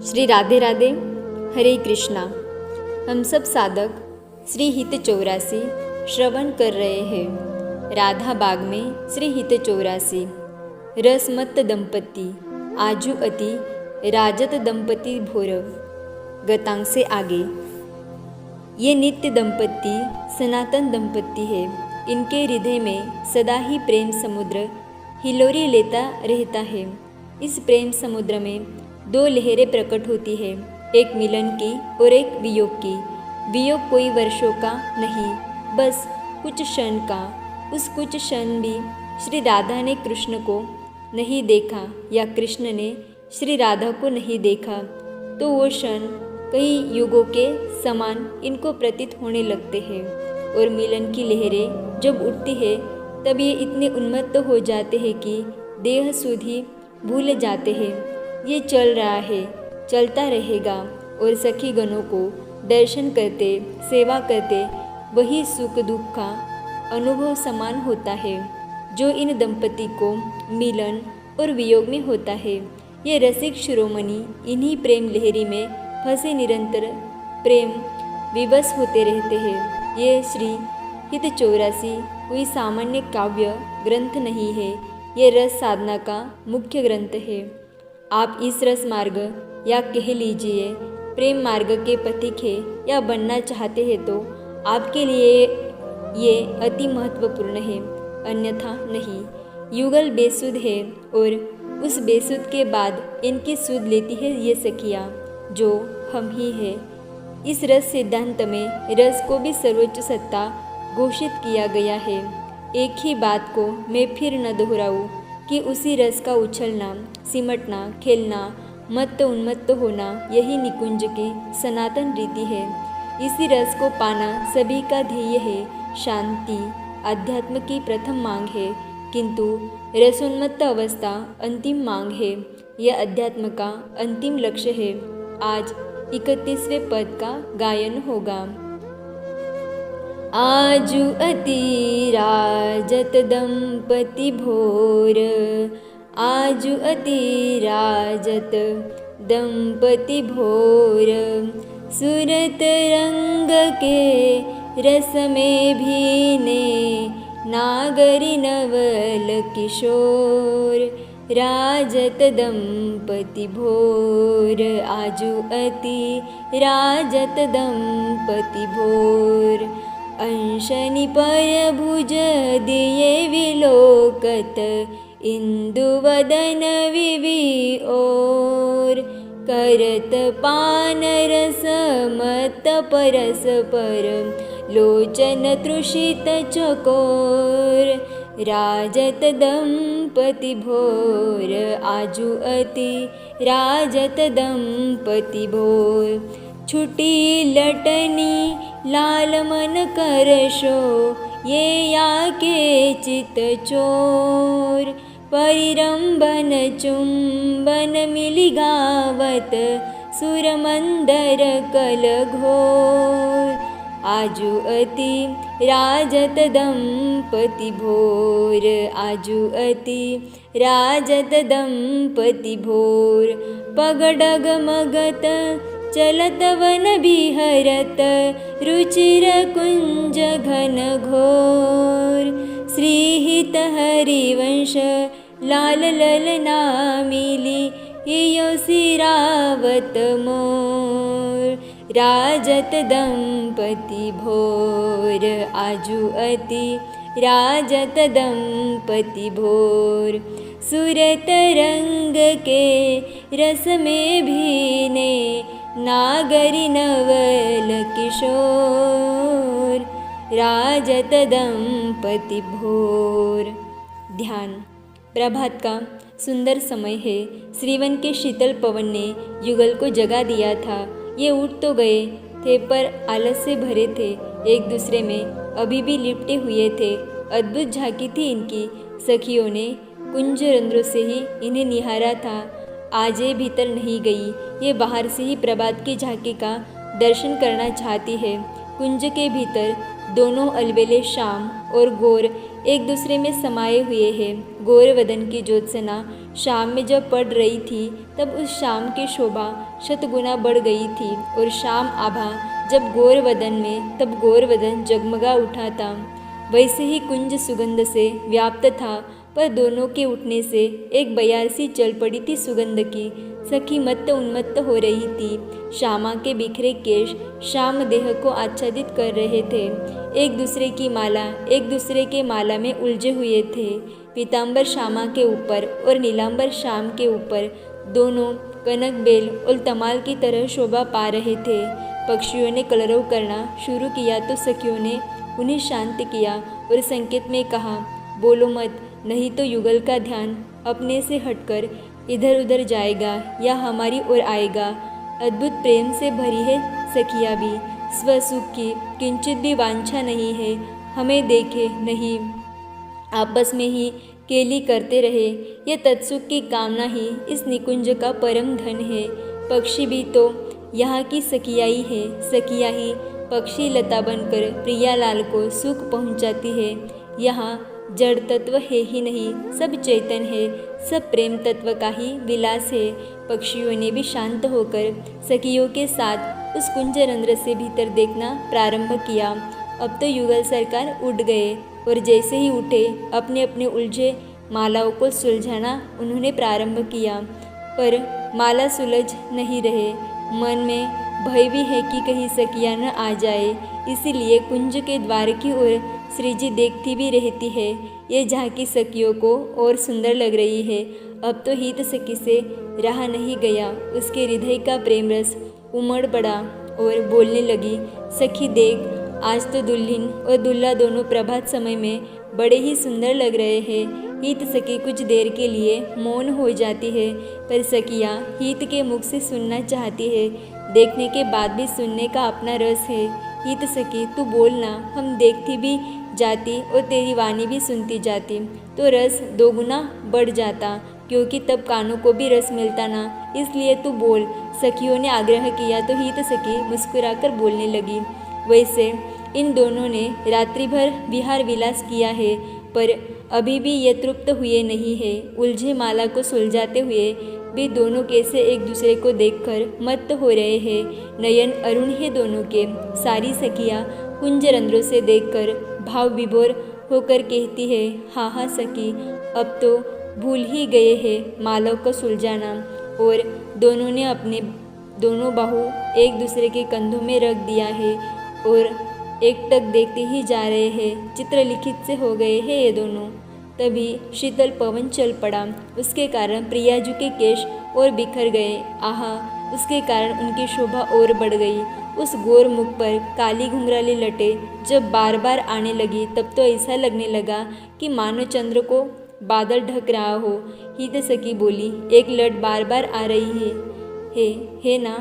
श्री राधे राधे, हरे कृष्णा। हम सब साधक श्री हित 84 श्रवण कर रहे हैं। राधा बाग में श्री हित 84 रसमत दंपति आजू अति राजत दंपति भोर गतांग से आगे। ये नित्य दंपति सनातन दंपति है। इनके हृदय में सदा ही प्रेम समुद्र हिलोरी लेता रहता है। इस प्रेम समुद्र में दो लहरें प्रकट होती है, एक मिलन की और एक वियोग की। वियोग कोई वर्षों का नहीं, बस कुछ क्षण का। उस कुछ क्षण भी श्री राधा ने कृष्ण को नहीं देखा या कृष्ण ने श्री राधा को नहीं देखा, तो वो क्षण कई युगों के समान इनको प्रतीत होने लगते हैं। और मिलन की लहरें जब उठती है तब ये इतने उन्मत्त हो जाते हैं कि देह सुधि भूल जाते हैं। ये चल रहा है, चलता रहेगा। और सखी गणों को दर्शन करते, सेवा करते वही सुख दुख का अनुभव समान होता है जो इन दंपति को मिलन और वियोग में होता है। ये रसिक शिरोमणि इन्हीं प्रेम लहरी में फंसे निरंतर प्रेम विवश होते रहते हैं। ये श्री हित 84 कोई सामान्य काव्य ग्रंथ नहीं है, ये रस साधना का मुख्य ग्रंथ है। आप इस रस मार्ग या कह लीजिए प्रेम मार्ग के पथिक है या बनना चाहते हैं तो आपके लिए ये अति महत्वपूर्ण है, अन्यथा नहीं। युगल बेसुध है और उस बेसुध के बाद इनकी सुध लेती है ये सखियाँ, जो हम ही है। इस रस सिद्धांत में रस को भी सर्वोच्च सत्ता घोषित किया गया है। एक ही बात को मैं फिर न दोहराऊँ कि उसी रस का उछलना, सिमटना, खेलना, मत्त उन्मत्त होना, यही निकुंज की सनातन रीति है। इसी रस को पाना सभी का ध्येय है। शांति अध्यात्म की प्रथम मांग है, किंतु रसोन्मत्त अवस्था अंतिम मांग है। यह अध्यात्म का अंतिम लक्ष्य है। आज 31वें पद का गायन होगा। आजू अति राजत दंपति भोर, आजू अति राजत दंपति भोर, सुरत रंग के रस में भीने, नागरी नवल किशोर, राजत दंपति भोर, आजू अति राजत दंपति भोर, अंशनि पर भुज दिए विलोकत, इंदुवदन विवि ओर, करत पान रस मत परस पर, लोचन तृषित चकोर, राजत दंपति भोर, आजू अति राजत दंपति भोर, छुटी लटनी लाल मन करशो, ये या के चित चोर, परिरंबन चुंबन मिली गावत, सुरमंदर कल घोर, आजू अति राजत दंपति भोर, आजू अति राजत दंपति भोर, पगडग मगत चलत वन बिहरत, रुचिर कुंज घन घोर, श्रीहित हरिवंश लाल ललना मिली, यो सिरावत मोर, राजत दंपति भोर, आजू अति राजत दंपति भोर, सुरत रंग के रस में भीने, नागरी नवल किशोर, राजत दंपति भोर। ध्यान। प्रभात का सुंदर समय है। श्रीवन के शीतल पवन ने युगल को जगा दिया था। ये उठ तो गए थे पर आलस से भरे थे, एक दूसरे में अभी भी लिपटे हुए थे। अद्भुत झांकी थी इनकी। सखियों ने कुंज रंध्रों से ही इन्हें निहारा था। आज ये भीतर नहीं गई, ये बाहर से ही प्रभात की झांकी का दर्शन करना चाहती है। कुंज के भीतर दोनों अलबेले श्याम और गौर एक दूसरे में समाये हुए हैं। गौर वदन की ज्योत्सना शाम में जब पड़ रही थी तब उस शाम की शोभा शतगुना बढ़ गई थी, और शाम आभा जब गौरवदन में तब गौरवदन जगमगा उठा था। वैसे ही कुंज सुगंध से व्याप्त था, पर दोनों के उठने से एक बयार सी चल पड़ी थी सुगंध की। सखी मत्त उन्मत्त हो रही थी। श्यामा के बिखरे केश श्याम देह को आच्छादित कर रहे थे। एक दूसरे के माला में उलझे हुए थे। पीताम्बर श्यामा के ऊपर और नीलांबर श्याम के ऊपर, दोनों कनक बेल और तमाल की तरह शोभा पा रहे थे। पक्षियों ने कलरव करना शुरू किया तो सखियों ने उन्हें शांत किया और संकेत में कहा, बोलो मत, नहीं तो युगल का ध्यान अपने से हटकर इधर उधर जाएगा या हमारी ओर आएगा। अद्भुत प्रेम से भरी है सखिया भी, स्वसुख की किंचित भी वांछा नहीं है, हमें देखे नहीं, आपस में ही केली करते रहे। यह तत्सुख की कामना ही इस निकुंज का परम धन है। पक्षी भी तो यहाँ की सखिया ही है। सखिया ही पक्षी लता बनकर प्रियालाल को सुख पहुँचाती है। यहाँ जड़ तत्व है ही नहीं, सब चैतन्य है, सब प्रेम तत्व का ही विलास है। पक्षियों ने भी शांत होकर सखियों के साथ उस कुंज रंध्र से भीतर देखना प्रारंभ किया। अब तो युगल सरकार उठ गए और जैसे ही उठे अपने अपने उलझे मालाओं को सुलझाना उन्होंने प्रारंभ किया, पर माला सुलझ नहीं रहे। मन में भय भी है कि कहीं सखिया न आ जाए, इसीलिए कुंज के द्वार की ओर श्रीजी देखती भी रहती है। ये झांकी सखियों को और सुंदर लग रही है। अब तो हित सखी से रहा नहीं गया। उसके हृदय का प्रेम रस उमड़ पड़ा और बोलने लगी, सखी देख, आज तो दुल्हन और दुल्हा दोनों प्रभात समय में बड़े ही सुंदर लग रहे हैं। हित सखी कुछ देर के लिए मौन हो जाती है, पर सखिया हित के मुख से सुनना चाहती है। देखने के बाद भी सुनने का अपना रस है। हित सखी तू बोलना, हम देखती भी जाती और तेरी वाणी भी सुनती जाती तो रस दोगुना बढ़ जाता, क्योंकि तब कानों को भी रस मिलता ना, इसलिए तू बोल। सखियों ने आग्रह किया तो हित सखी मुस्कुराकर बोलने लगी, वैसे इन दोनों ने रात्रि भर विहार विलास किया है, पर अभी भी ये तृप्त हुए नहीं है। उलझे माला को सुलझाते हुए भी दोनों कैसे एक दूसरे को देखकर मत्त हो रहे हैं। नयन अरुण है दोनों के। सारी सखियाँ कुंज रंध्रों से देखकर भाव विभोर होकर कहती है, हाँ हाँ सखी, अब तो भूल ही गए हैं मालाओं को सुलझाना। और दोनों ने अपने दोनों बाहु एक दूसरे के कंधों में रख दिया है और एकटक देखते ही जा रहे हैं। चित्रलिखित से हो गए हैं ये दोनों। तभी शीतल पवन चल पड़ा। उसके कारण प्रियाजू के केश और बिखर गए। आहा, उसके कारण उनकी शोभा और बढ़ गई। उस गोर मुख पर काली घुंघराली लटें जब बार बार आने लगी, तब तो ऐसा लगने लगा कि मानो चंद्र को बादल ढक रहा हो। हित सखी बोली, एक लट बार बार आ रही है ना?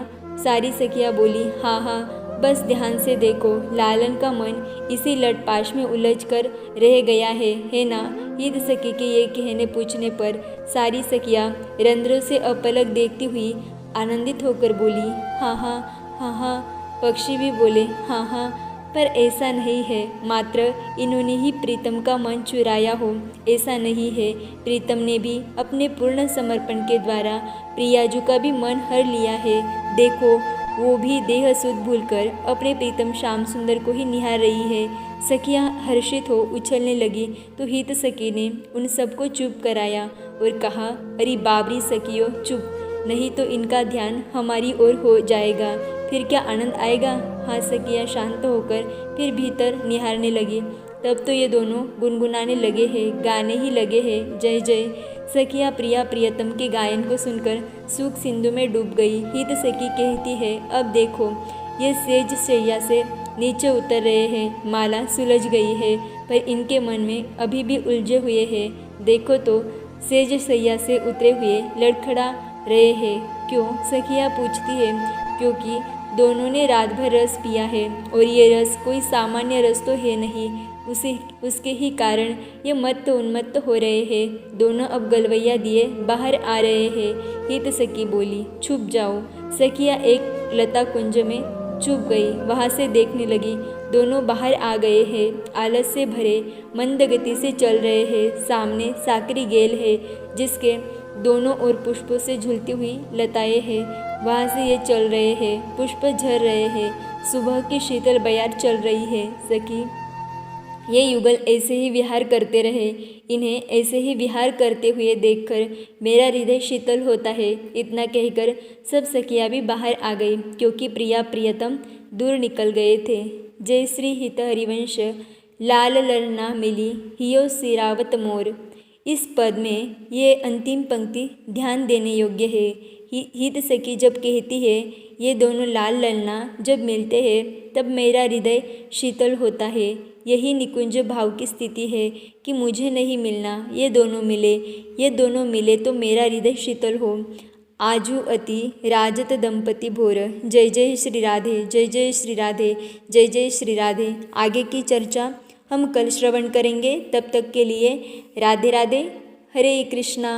सारी सखियाँ बोली, हाँ हाँ, बस ध्यान से देखो, लालन का मन इसी लटपाश में उलझ कर रह गया है ना? हित सखी के ये कहने पूछने पर सारी सखियाँ रंध्रों से अपलक देखती हुई आनंदित होकर बोली, हाँ हाँ हाँ हाँ। पक्षी भी बोले, हाँ हाँ, पर ऐसा नहीं है, मात्र इन्होंने ही प्रीतम का मन चुराया हो, ऐसा नहीं है। प्रीतम ने भी अपने पूर्ण समर्पण के द्वारा प्रियाजू का भी मन हर लिया है। देखो, वो भी देह सुध भूलकर अपने प्रीतम श्याम सुंदर को ही निहार रही है। सखियाँ हर्षित हो उछलने लगी तो हित सखी ने उन सबको चुप कराया और कहा, अरे बाबरी सखियों, चुप, नहीं तो इनका ध्यान हमारी ओर हो जाएगा, फिर क्या आनंद आएगा। हाँ, सखियाँ शांत होकर फिर भीतर निहारने लगी। तब तो ये दोनों गुनगुनाने लगे हैं, गाने ही लगे हैं, जय जय। सखियाँ प्रिया प्रियतम के गायन को सुनकर सुख सिंधु में डूब गई। हित सखी कहती है, अब देखो, ये सेज शैया से नीचे उतर रहे हैं, माला सुलझ गई है, पर इनके मन में अभी भी उलझे हुए हैं। देखो तो, सेज शैया से उतरे हुए लड़खड़ा रहे हैं। क्यों? सखियाँ पूछती है, क्योंकि दोनों ने रात भर रस पिया है और ये रस कोई सामान्य रस तो है नहीं, उसके ही कारण ये मत्त उन्मत्त हो रहे हैं। दोनों अब गलवैया दिए बाहर आ रहे हैं। हित सखी बोली, छुप जाओ। सखियाँ एक लता कुंज में छुप गई, वहाँ से देखने लगी। दोनों बाहर आ गए हैं, आलस से भरे मंद गति से चल रहे हैं। सामने साकरी गेल है, जिसके दोनों ओर पुष्पों से झूलती हुई लताएं हैं। वहाँ से ये चल रहे हैं, पुष्प झर रहे हैं, सुबह की शीतल बयार चल रही है। सखी, ये युगल ऐसे ही विहार करते रहे। इन्हें ऐसे ही विहार करते हुए देखकर मेरा हृदय शीतल होता है। इतना कहकर सब सखियाँ भी बाहर आ गई, क्योंकि प्रिया प्रियतम दूर निकल गए थे। जय श्री हित हरिवंश लाल ललना मिली हियो सिरावत मोर। इस पद में ये अंतिम पंक्ति ध्यान देने योग्य है। हित सखी जब कहती है, ये दोनों लाल ललना जब मिलते हैं तब मेरा हृदय शीतल होता है। यही निकुंज भाव की स्थिति है कि मुझे नहीं मिलना, ये दोनों मिले तो मेरा हृदय शीतल हो। आजू अति राजत दंपति भोर। जय जय श्री राधे, जय जय श्री राधे, जय जय श्री राधे। आगे की चर्चा हम कल श्रवण करेंगे। तब तक के लिए राधे राधे, हरे कृष्णा।